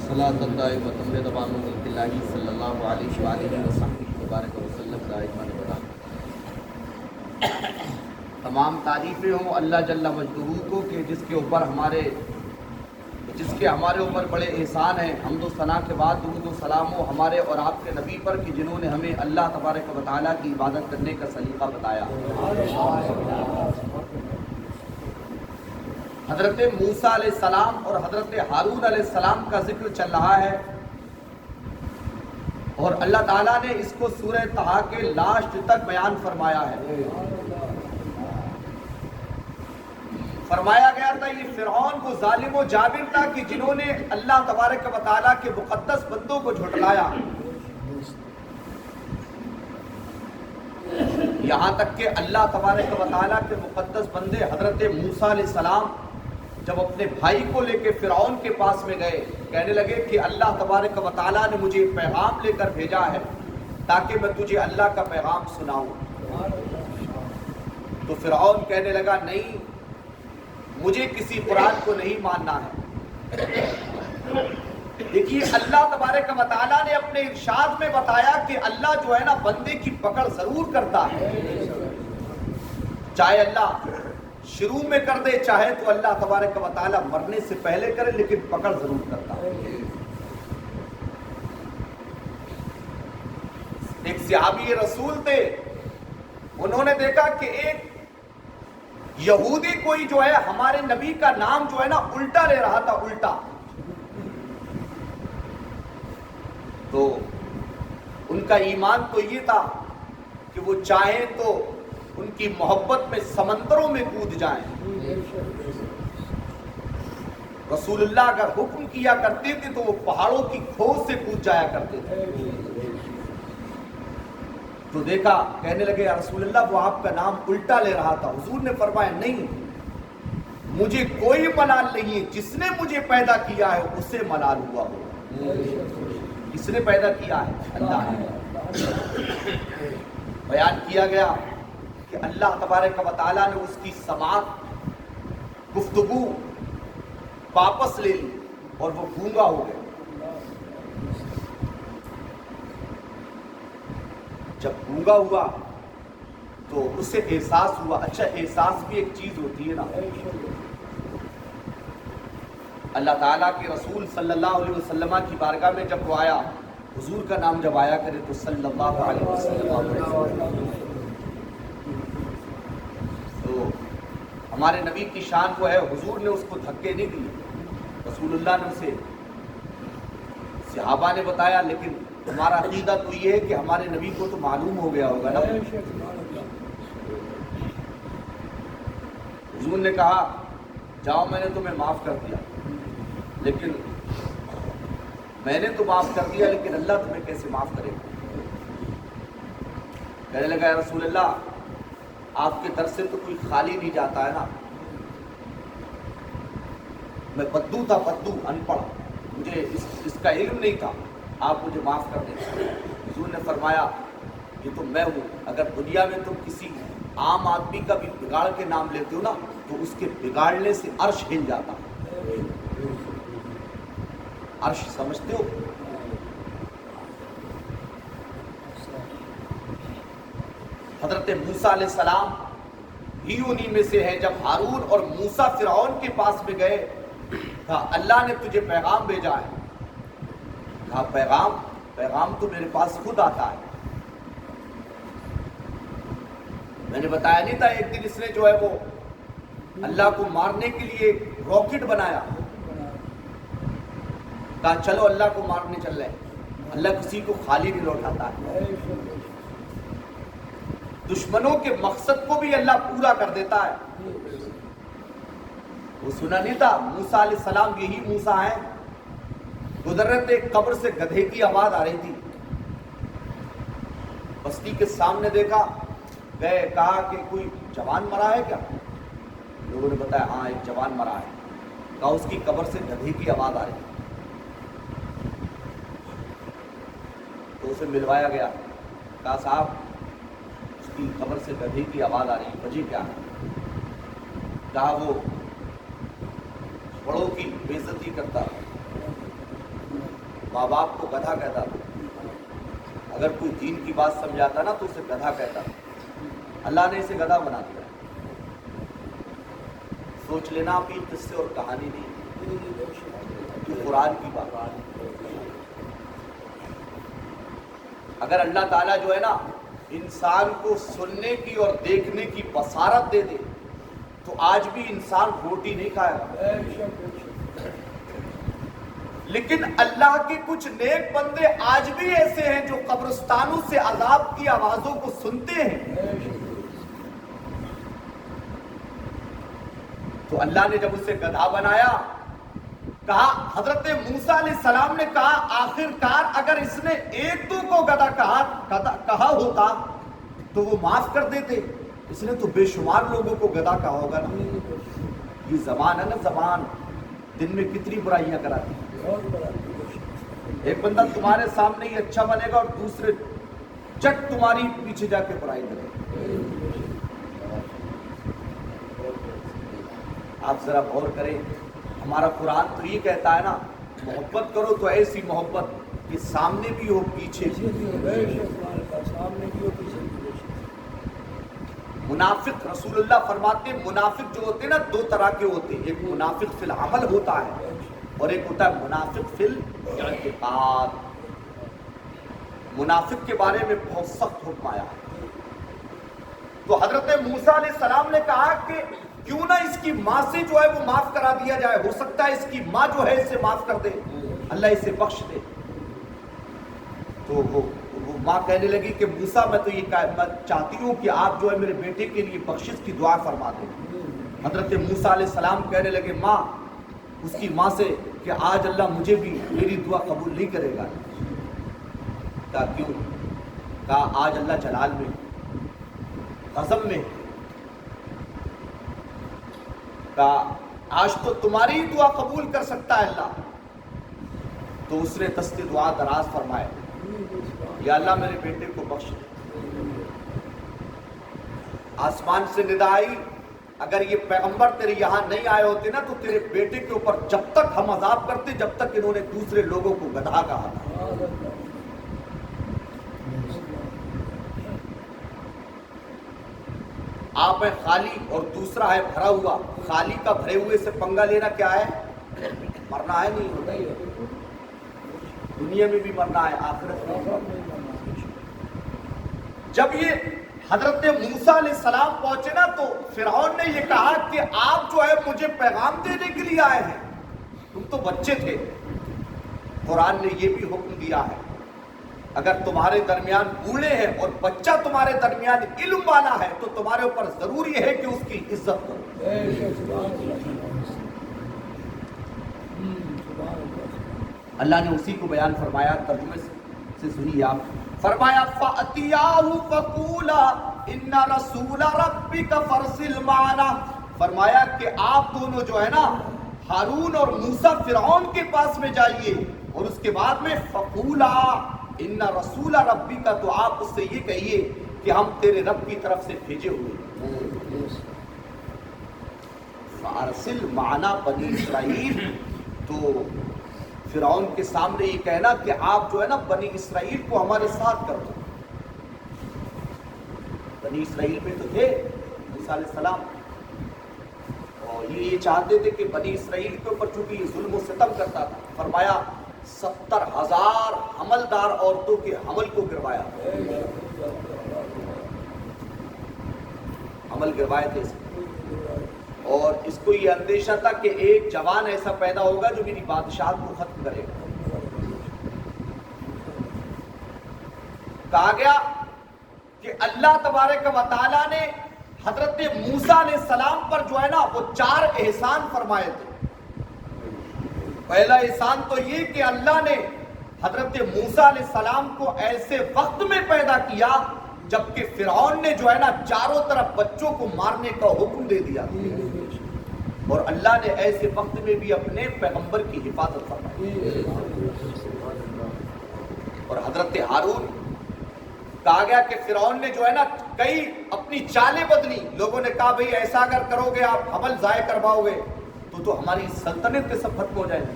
صلاۃ دائمۃ بدوام ملک اللہ صلی اللہ علیہ وآلہ وسلم مبارک وسلم دائمًا ابدا۔ تمام تعریفیں ہوں اللہ جل مجدہ کو کہ جس کے ہمارے اوپر بڑے احسان ہیں۔ حمد و ثنا کے بعد درود و سلام ہو ہمارے اور آپ کے نبی پر کہ جنہوں نے ہمیں اللہ تبارک و تعالیٰ کی عبادت کرنے کا سلیقہ بتایا۔ حضرت موسیٰ علیہ السلام اور حضرت ہارون علیہ السلام کا ذکر چل رہا ہے، اور اللہ تعالیٰ نے اس کو سورہ طٰہٰ کے لاسٹ تک بیان فرمایا ہے۔ فرمایا گیا تھا یہ فرعون کو ظالم و جابر تھا کہ جنہوں نے اللہ تبارک و تعالیٰ کے مقدس بندوں کو جھٹلایا، یہاں تک کہ اللہ تبارک و تعالیٰ کے مقدس بندے حضرت موسیٰ علیہ السلام جب اپنے بھائی کو لے کے فرعون کے پاس میں گئے، کہنے لگے کہ اللہ تبارک و تعالیٰ نے مجھے پیغام لے کر بھیجا ہے تاکہ میں تجھے اللہ کا پیغام سناؤں۔ تو فرعون کہنے لگا نہیں، مجھے کسی قرآن کو نہیں ماننا ہے۔ دیکھیے اللہ تبارک و تعالیٰ نے اپنے ارشاد میں بتایا کہ اللہ جو ہے نا بندے کی پکڑ ضرور کرتا ہے، چاہے اللہ شروع میں کر دے چاہے تو اللہ تبارک و تعالیٰ مرنے سے پہلے کرے، لیکن پکڑ ضرور کرتا ہے۔ ایک صحابی رسول تھے، انہوں نے دیکھا کہ ایک یہودی کوئی جو ہے ہمارے نبی کا نام جو ہے نا الٹا لے رہا تھا، الٹا۔ تو ان کا ایمان تو یہ تھا کہ وہ چاہیں تو ان کی محبت میں سمندروں میں کود جائیں۔ رسول اللہ اگر حکم کیا کرتے تھے تو وہ پہاڑوں کی کھوج سے کود جایا کرتے تھے۔ تو دیکھا، کہنے لگے یا رسول اللہ وہ آپ کا نام الٹا لے رہا تھا۔ حضور نے فرمایا نہیں، مجھے کوئی ملال نہیں ہے، جس نے مجھے پیدا کیا ہے اسے ملال ہوا ہو۔ کس نے پیدا کیا ہے؟ اللہ نے۔ بیان کیا گیا کہ اللہ تبارک و تعالیٰ نے اس کی سماعت، گفتگو واپس لے لی اور وہ گونگا ہو گیا۔ جب گونگا ہوا تو اسے احساس ہوا، اچھا احساس بھی ایک چیز ہوتی ہے نا۔ اللہ تعالیٰ کے رسول صلی اللہ علیہ وسلم کی بارگاہ میں جب وہ آیا، حضور کا نام جب آیا کرے تو صلی اللہ علیہ وسلم، تو ہمارے نبی کی شان کو ہے، حضور نے اس کو دھکے نہیں دیے، رسول اللہ نے اسے، صحابہ نے بتایا، لیکن ہمارا عقیدہ تو یہ ہے کہ ہمارے نبی کو تو معلوم ہو گیا ہوگا نا۔ حضور نے کہا جاؤ میں نے تمہیں معاف کر دیا، لیکن میں نے تو معاف کر دیا لیکن اللہ تمہیں کیسے معاف کرے گا؟ کہنے لگا یا رسول اللہ آپ کے در سے تو کوئی خالی نہیں جاتا ہے نا، میں بدو تھا، بدو ان پڑھ، مجھے اس کا علم نہیں تھا، آپ مجھے معاف کر دیں۔ حضور نے فرمایا یہ تو میں ہوں، اگر دنیا میں تم کسی عام آدمی کا بھی بگاڑ کے نام لیتے ہو نا تو اس کے بگاڑنے سے عرش ہل جاتا۔ عرش سمجھتے ہو؟ حضرت موسیٰ علیہ السلام ہی انہی میں سے ہے، جب ہارون اور موسیٰ فرعون کے پاس میں گئے، کہا اللہ نے تجھے پیغام بھیجا ہے۔ کہا پیغام تو میرے پاس خود آتا ہے۔ میں نے بتایا نہیں تھا ایک دن اس نے جو ہے وہ اللہ کو مارنے کے لیے راکٹ بنایا، کہا چلو اللہ کو مارنے چل رہے ہیں۔ اللہ کسی کو خالی نہیں لوٹاتا ہے، دشمنوں کے مقصد کو بھی اللہ پورا کر دیتا ہے۔ وہ سنا نہیں تھا موسیٰ علیہ السلام یہی موسیٰ ہیں، گزر رہے تھے، قبر سے گدھے کی آواز آ رہی تھی، بستی کے سامنے دیکھا، گئے، کہا کہ کوئی جوان مرا ہے کیا؟ لوگوں نے بتایا ہاں ایک جوان مرا ہے۔ کہا اس کی قبر سے گدھے کی آواز آ رہی ہے، تو اسے ملوایا گیا، کہا صاحب اس کی قبر سے گدھے کی آواز آ رہی ہے، وجہ کیا ہے؟ کہا وہ بڑوں کی بےعزتی کرتا تھا، ماں باپ کو گدھا کہتا تھا، اگر کوئی دین کی بات سمجھاتا نا تو اسے گدھا کہتا تھا۔ اللہ نے اسے گدھا بنا دیا۔ سوچ لینا آپ، یہ قصے اور کہانی نہیں، یہ قرآن کی بات۔ اگر اللہ تعالیٰ جو ہے نا انسان کو سننے کی اور دیکھنے کی بصارت دے دے تو آج بھی انسان روٹی نہیں کھائے گا۔ لیکن اللہ کے کچھ نیک بندے آج بھی ایسے ہیں جو قبرستانوں سے عذاب کی آوازوں کو سنتے ہیں۔ تو اللہ نے جب اسے گدھا بنایا، کہا، حضرت موسیٰ علیہ السلام نے کہا آخر کار اگر اس نے ایک دو کو گدھا کہا ہوتا تو وہ معاف کر دیتے، اس نے تو بے شمار لوگوں کو گدھا کہا ہوگا نا۔ یہ زبان ہے نا، زبان دن میں کتنی برائیاں کراتی ہے۔ ایک بندہ تمہارے سامنے ہی اچھا بنے گا اور دوسرے چٹ تمہاری پیچھے جا کے برائی کرے گا۔ آپ ذرا غور کریں، ہمارا قرآن تو یہ کہتا ہے نا محبت کرو تو ایسی محبت کہ سامنے بھی ہو پیچھے بھی۔ منافق، رسول اللہ فرماتے ہیں منافق جو ہوتے ہیں نا دو طرح کے ہوتے ہیں، ایک منافق فی العمل ہوتا ہے اور ایک ہوتا ہے منافق فی الاعتقاد۔ منافق کے بارے میں بہت سخت حکم آیا ہے۔ تو حضرت موسیٰ علیہ السلام نے کہا کہ کیوں نہ اس کی ماں سے جو ہے وہ معاف کرا دیا جائے، ہو سکتا ہے اس کی ماں جو ہے اسے معاف کر دے، اللہ اسے بخش دے۔ تو وہ ماں کہنے لگی کہ موسیٰ میں تو یہ میں چاہتی ہوں کہ آپ جو ہے میرے بیٹے کے لیے بخشش کی دعا فرما دیں۔ حضرت موسیٰ علیہ السلام کہنے لگے ماں، اس کی ماں سے کہ آج اللہ مجھے بھی میری دعا قبول نہیں کرے گا۔ کہا کیوں؟ کہا آج اللہ جلال میں، غضب میں، کہا آج تو تمہاری ہی دعا قبول کر سکتا ہے اللہ۔ تو اس نے دست دعا دراز فرمائے، یا اللہ میرے بیٹے کو بخش دے۔ آسمان سے ندا آئی، اگر یہ پیغمبر تیرے یہاں نہیں آئے ہوتے نا تو تیرے بیٹے کے اوپر جب تک ہم عذاب کرتے جب تک انہوں نے دوسرے لوگوں کو گدھا کہا تھا۔ آپ ہے خالی اور دوسرا ہے بھرا ہوا۔ خالی کا بھرے ہوئے سے پنگا لینا کیا ہے؟ مرنا ہے، نہیں ہوتا ہی، دنیا میں بھی مرنا ہے، آخرت میں بھی مرنا ہے۔ جب یہ حضرت موسیٰ علیہ السلام پہنچے نا تو فرعون نے یہ کہا کہ آپ جو ہے مجھے پیغام دینے کے لیے آئے ہیں، تم تو بچے تھے۔ قرآن نے یہ بھی حکم دیا ہے اگر تمہارے درمیان بوڑھے ہیں اور بچہ تمہارے درمیان علم والا ہے تو تمہارے اوپر ضروری ہے کہ اس کی عزت کرو۔ اللہ نے اسی کو بیان فرمایا، ترجمے سے سنیے آپ، فرمایا فَأْتِيَاهُ فَقُولَا إِنَّ رَسُولَ رَبِّكَ فَارْسِلْ مَعَنَا۔ فرمایا کہ آپ دونوں جو ہے نا ہارون اور موسیٰ فرعون کے پاس میں جائیے، اور اس کے بعد میں فَقُولَا إِنَّ رَسُولَ رَبِّكَ، تو آپ اس سے یہ کہیے کہ ہم تیرے رب کی طرف سے بھیجے ہوئے۔ فَأَرْسِلْ مَعَنَا بنی اسرائیل، تو فرعون کے سامنے یہ کہنا کہ آپ جو ہے نا بنی اسرائیل کو ہمارے ساتھ کر دو۔ بنی اسرائیل میں تو تھے موسیٰ علیہ السلام، اور یہ چاہتے تھے کہ بنی اسرائیل کے اوپر چونکہ یہ ظلم و ستم کرتا تھا، فرمایا 70,000 حملدار عورتوں کے حمل کو گروایا، حمل گروائے تھے اس کو۔ اور اس کو یہ اندیشہ تھا کہ ایک جوان ایسا پیدا ہوگا جو میری بادشاہت کو ختم کرے گا۔ کہا گیا کہ اللہ تبارک و تعالیٰ نے حضرت موسیٰ علیہ السلام پر جو ہے نا وہ 4 احسان فرمائے تھے۔ پہلا احسان تو یہ کہ اللہ نے حضرت موسیٰ علیہ السلام کو ایسے وقت میں پیدا کیا جبکہ فرعون نے جو ہے نا چاروں طرف بچوں کو مارنے کا حکم دے دیا، اور اللہ نے ایسے وقت میں بھی اپنے پیغمبر کی حفاظت فرمائی۔ اور حضرت ہارون، کہا گیا کہ فرعون نے جو ہے نا کئی اپنی چالیں بدلی، لوگوں نے کہا بھئی ایسا اگر کرو گے آپ حمل ضائع کرواؤ گے، تو ہماری سلطنت سب ختم ہو جائیں گی.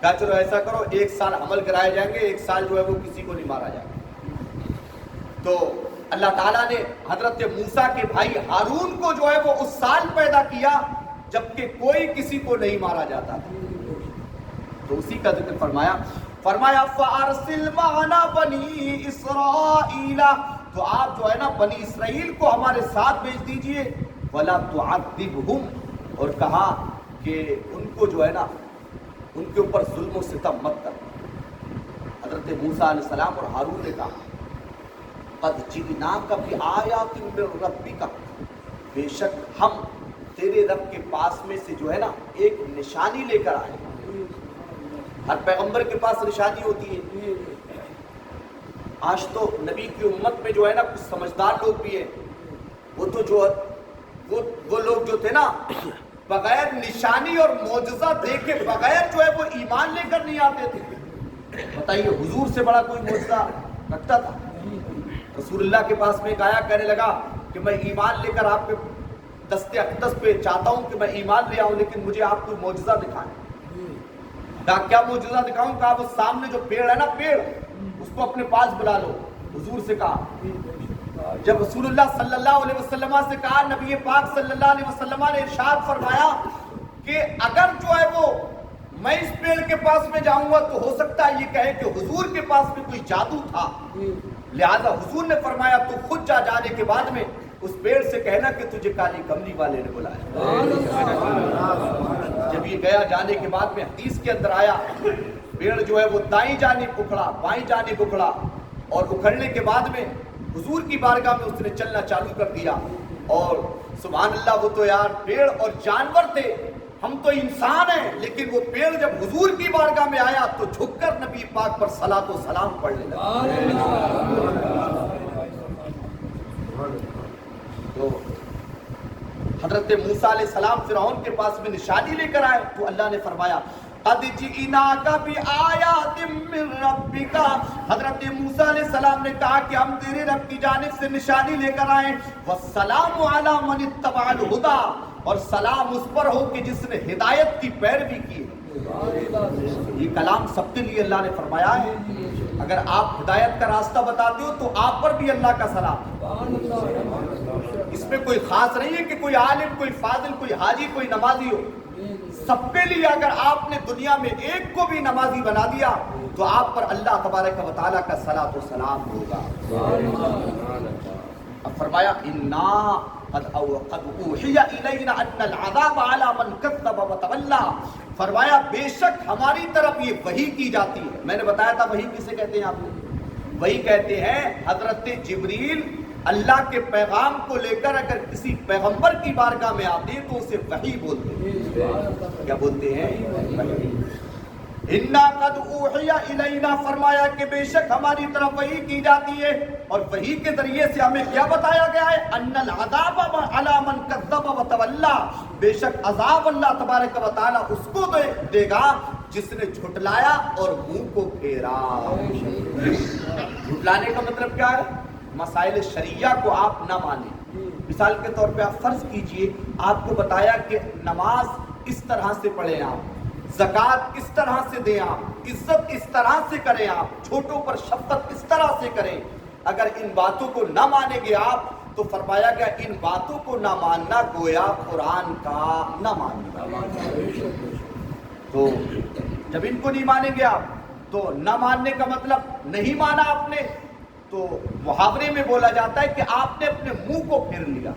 کہا چلو ایسا کرو 1 سال عمل کرائے جائیں گے, 1 سال جو ہے وہ کسی کو نہیں مارا جائے گا. تو اللہ تعالیٰ نے حضرت موسیٰ کے بھائی ہارون کو جو ہے وہ اس سال پیدا کیا جبکہ کوئی کسی کو نہیں مارا جاتا تھا. تو اسی کا ذکر فرمایا فَأَرْسِلْ مَعَنَا بَنِي إِسْرَائِيلَ, تو آپ جو ہے نا بنی اسرائیل کو ہمارے ساتھ بھیج دیجئے. وَلَا تُعَذِّبْهُمْ, اور کہا کہ ان کو جو ہے نا ان کے اوپر ظلم و ستم مت کر. حضرت موسیٰ علیہ السلام اور ہارون نے کہا قَدْ جِئْنَاكَ بِآيَاتٍ مِّن رَّبِّكَ, بے شک ہم تیرے رب کے پاس میں سے جو ہے نا ایک نشانی لے کر آئے. ہر پیغمبر کے پاس نشانی ہوتی ہے. آج تو نبی کی امت میں جو ہے نا کچھ سمجھدار لوگ بھی ہیں, وہ تو جو وہ لوگ جو تھے نا بغیر نشانی اور معجزہ دیکھے بغیر جو ہے وہ ایمان لے کر نہیں آتے تھے. بتائیے حضور سے بڑا کوئی معجزہ رکھتا تھا؟ رسول اللہ کے پاس میں ایک آیا کہنے لگا کہ میں ایمان لے کر آپ کے دست اقدس پہ چاہتا ہوں کہ میں ایمان لے آؤں, لیکن مجھے آپ کوئی معجزہ دکھائیں. کیا معجزہ دکھاؤں؟ کہا وہ سامنے جو پیڑ ہے نا پیڑ, اس کو اپنے پاس بلا لو. حضور سے کہا, جب رسول اللہ صلی اللہ علیہ وسلم سے کہا, نبی پاک صلی اللہ علیہ وسلم نے ارشاد فرمایا کہ اگر جو ہے وہ میں اس پیڑ کے پاس میں جاؤں گا تو ہو سکتا ہے یہ کہے کہ حضور کے پاس میں کوئی جادو تھا. لہذا حضور نے فرمایا تو خود جانے کے بعد میں اس پیڑ سے کہنا کہ تجھے کالی کملی والے نے بلایا. جب یہ گیا جانے کے بعد میں حدیث کے اندر آیا, پیڑ جو ہے وہ دائیں جانب اکھڑا, بائیں جانب اکھڑا, اور اکھڑنے کے بعد میں حضور کی بارگاہ میں اس نے چلنا چالو کر دیا. اور سبحان اللہ, وہ تو یار پیڑ اور جانور تھے, ہم تو انسان ہیں, لیکن وہ پیڑ جب حضور کی بارگاہ میں آیا تو جھک کر نبی پاک پر صلاۃ و سلام پڑھنے لگا. تو حضرت موسیٰ علیہ السلام فرعون کے پاس میں نشانی لے کر آئے تو اللہ نے فرمایا قَدْ جِئْنَاكَ بِآيَاتٍ مِّن رَّبِّكَ, حضرت موسیٰ علیہ السلام نے کہا کہ ہم تیرے رب کی جانب سے نشانی لے کر آئیں. وَالسَّلَامُ عَلَىٰ مَنِ اتَّبَعَ الْهُدَىٰ, اور سلام اس پر ہو کہ جس نے ہدایت کی پیروی کی. یہ کلام سب کے لیے اللہ نے فرمایا ہے. اگر آپ ہدایت کا راستہ بتاتے ہو تو آپ پر بھی اللہ کا سلام. اس میں کوئی خاص نہیں ہے کہ کوئی عالم, کوئی فاضل, کوئی حاجی, کوئی نمازی ہو. سب کے لیے اگر آپ نے دنیا میں ایک کو بھی نمازی بنا دیا تو آپ پر اللہ تبارک و تعالیٰ کا صلاۃ و سلام ہوگا. اب فرمایا اِنَّا قَدْ أُوحِيَ إِلَيْنَا أَنَّ الْعَذَابَ عَلَىٰ مَنْ كَذَّبَ وَتَوَلَّىٰ, فرمایا بے شک ہماری طرف یہ وحی کی جاتی ہے. میں نے بتایا تھا وحی کسے کہتے ہیں آپ کو. وحی کہتے ہیں حضرت جبریل اللہ کے پیغام کو لے کر اگر کسی پیغمبر کی بارگاہ میں آتے ہیں تو اسے وحی بولتے ہیں. کیا بولتے ہیں؟ وحی. اِنَّا قَدْ أُوحِيَ إِلَيْنَا, فرمایا کہ بے شک ہماری طرف وحی کی جاتی ہے, اور وحی کے ذریعے سے ہمیں کیا بتایا گیا ہے؟ أَنَّ الْعَذَابَ عَلَىٰ مَنْ كَذَّبَ وَتَوَلَّىٰ, بے شک عذاب اللہ تبارک و تعالیٰ اس کو دے گا جس نے جھٹلایا اور منہ کو پھیرا. جھٹلانے کا مطلب کیا ہے؟ مسائل شریعہ کو آپ نہ مانیں. مثال کے طور پہ آپ فرض کیجئے آپ کو بتایا کہ نماز اس طرح سے پڑھیں, آپ زکوٰۃ اس طرح سے دیں, آپ عزت اس طرح سے کریں, آپ چھوٹوں پر شفقت اس طرح سے کریں. اگر ان باتوں کو نہ مانیں گے آپ تو فرمایا گیا ان باتوں کو نہ ماننا گویا قرآن کا نہ ماننا. تو جب ان کو نہیں مانیں گے آپ تو نہ ماننے کا مطلب نہیں مانا آپ نے, تو محاورے میں بولا جاتا ہے کہ آپ نے اپنے منہ کو پھیر لیا.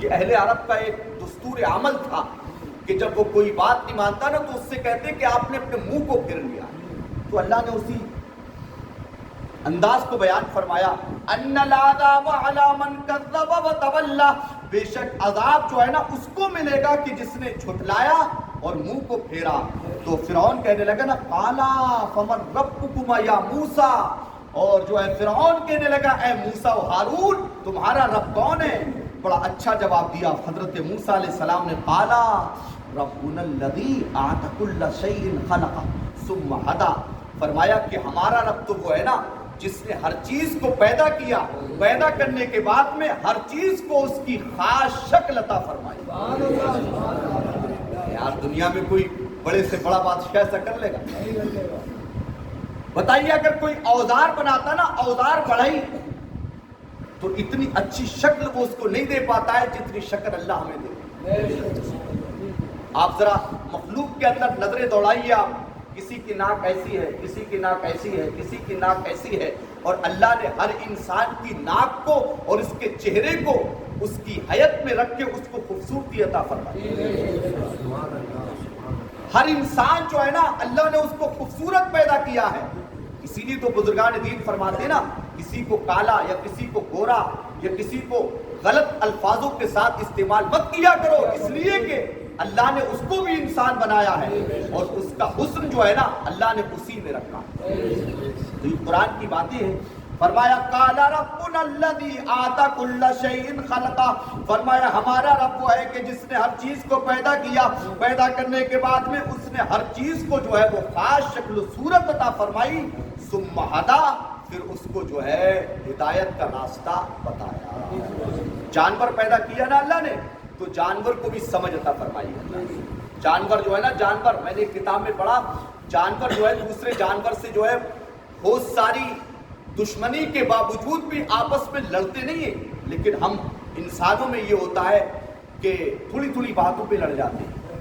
یہ اہل عرب کا ایک دستور عمل تھا کہ جب وہ کوئی بات نہیں مانتا نا تو اس سے کہتے کہ آپ نے اپنے منہ کو پھیر لیا. تو اللہ نے اسی انداز کو بیان فرمایا ان العذاب علی من کذب وتولی, بے شک عذاب جو ہے نا اس کو ملے گا کہ جس نے جھٹلایا اور منہ کو پھیرا. تو فرعون کہنے لگا نا قالا فمن ربکما یا موسیٰ, اور جو ہے فرعون کہنے لگا اے موسیٰ و ہارون تمہارا رب کون ہے؟ بڑا اچھا جواب دیا حضرت موسیٰ علیہ السلام نے, قالا ربنا الذی اعطى كل شیء خلقہ ثم ہدی, فرمایا کہ ہمارا رب تو وہ ہے نا جس نے ہر چیز کو پیدا کیا, پیدا کرنے کے بعد میں ہر چیز کو اس کی خاص شکل عطا فرمائی. دنیا میں کوئی بڑے سے بڑا بادشاہ ایسا کر لے گا؟ بتائیے اگر کوئی اوزار بناتا نا، اوزار بڑھائی، تو اتنی اچھی شکل وہ اس کو نہیں دے پاتا ہے جتنی شکل اللہ ہمیں دے۔ آپ ذرا مخلوق کے اندر نظریں دوڑائیے، آپ کسی کی ناک ایسی ہے، کسی کی ناک ایسی ہے، کسی کی ناک ایسی ہے، اور اللہ نے ہر انسان کی ناک کو اور اس کے چہرے کو اس کی حیت میں رکھ کے اس کو خوبصورتی عطا فرمائی۔ ہر انسان جو ہے نا اللہ نے اس کو خوبصورت پیدا کیا ہے۔ اسی لیے تو بزرگان دین فرماتے ہیں نا، کسی کو کالا یا کسی کو گورا یا کسی کو غلط الفاظوں کے ساتھ استعمال مت کیا کرو، اس لیے کہ اللہ نے اس کو بھی انسان بنایا ہے اور اس کا حسن جو ہے نا اللہ نے اسی میں رکھا۔ تو یہ قرآن کی باتیں ہیں۔ فرمایا قال ربنا الذی اعطى كل شيء خلقا، فرمایا ہمارا رب وہ ہے کہ جس نے ہر چیز کو پیدا کیا، پیدا کرنے کے بعد میں اس نے ہر چیز کو جو ہے وہ خاص شکل و صورت عطا فرمائی، ثم ہدا، پھر اس کو جو ہے ہدایت کا راستہ بتایا۔ جانور پیدا کیا نا اللہ نے، تو جانور کو بھی سمجھ عطا فرمائی اللہ نے۔ جانور جو ہے نا، جانور میں نے ایک کتاب میں پڑھا، جانور جو ہے دوسرے جانور سے جو ہے بہت ساری دشمنی کے باوجود بھی آپس میں لڑتے نہیں ہیں، لیکن ہم انسانوں میں یہ ہوتا ہے کہ تھوڑی تھوڑی باتوں پہ لڑ جاتے ہیں۔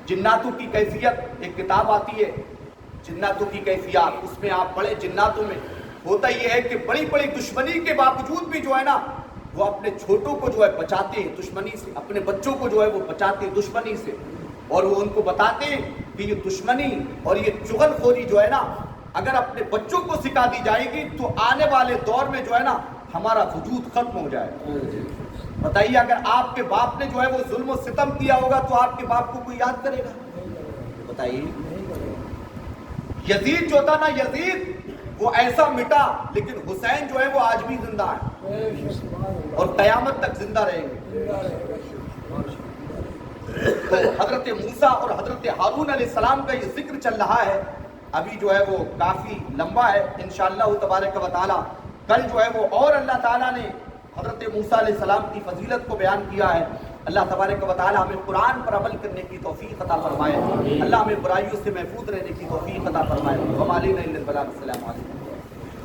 جناتوں کی کیفیت ایک کتاب آتی ہے، جناتوں کی کیفیات، اس میں آپ پڑھیں، جناتوں میں ہوتا یہ ہے کہ بڑی بڑی دشمنی کے باوجود بھی جو ہے نا وہ اپنے چھوٹوں کو جو ہے بچاتے ہیں دشمنی سے، اپنے بچوں کو جو ہے وہ بچاتے ہیں دشمنی سے، اور وہ ان کو بتاتے ہیں کہ یہ دشمنی اور یہ چغل خوری جو ہے نا اگر اپنے بچوں کو سکھا دی جائے گی تو آنے والے دور میں جو ہے نا ہمارا وجود ختم ہو جائے گا۔ بتائیے اگر آپ کے باپ نے جو ہے وہ ظلم و ستم کیا ہوگا تو آپ کے باپ کو کوئی یاد کرے گا؟ بتائیے۔ یزید جو تھا نا، یزید وہ ایسا مٹا، لیکن حسین جو ہے وہ آج بھی زندہ ہے اور قیامت تک زندہ رہیں گے۔ تو حضرت موسیٰ اور حضرت ہارون علیہ السلام کا یہ ذکر چل رہا ہے، ابھی جو ہے وہ کافی لمبا ہے، انشاءاللہ تبارک و تعالی کل جو ہے وہ اور اللہ تعالیٰ نے حضرت موسیٰ علیہ السلام کی فضیلت کو بیان کیا ہے۔ اللہ تبارک و تعالی ہمیں قرآن پر عمل کرنے کی توفیق عطا فرمائے، اللہ ہمیں برائیوں سے محفوظ رہنے کی توفیق عطا فرمائے۔ وما علینا الا البلاغ۔ السلام علیکم۔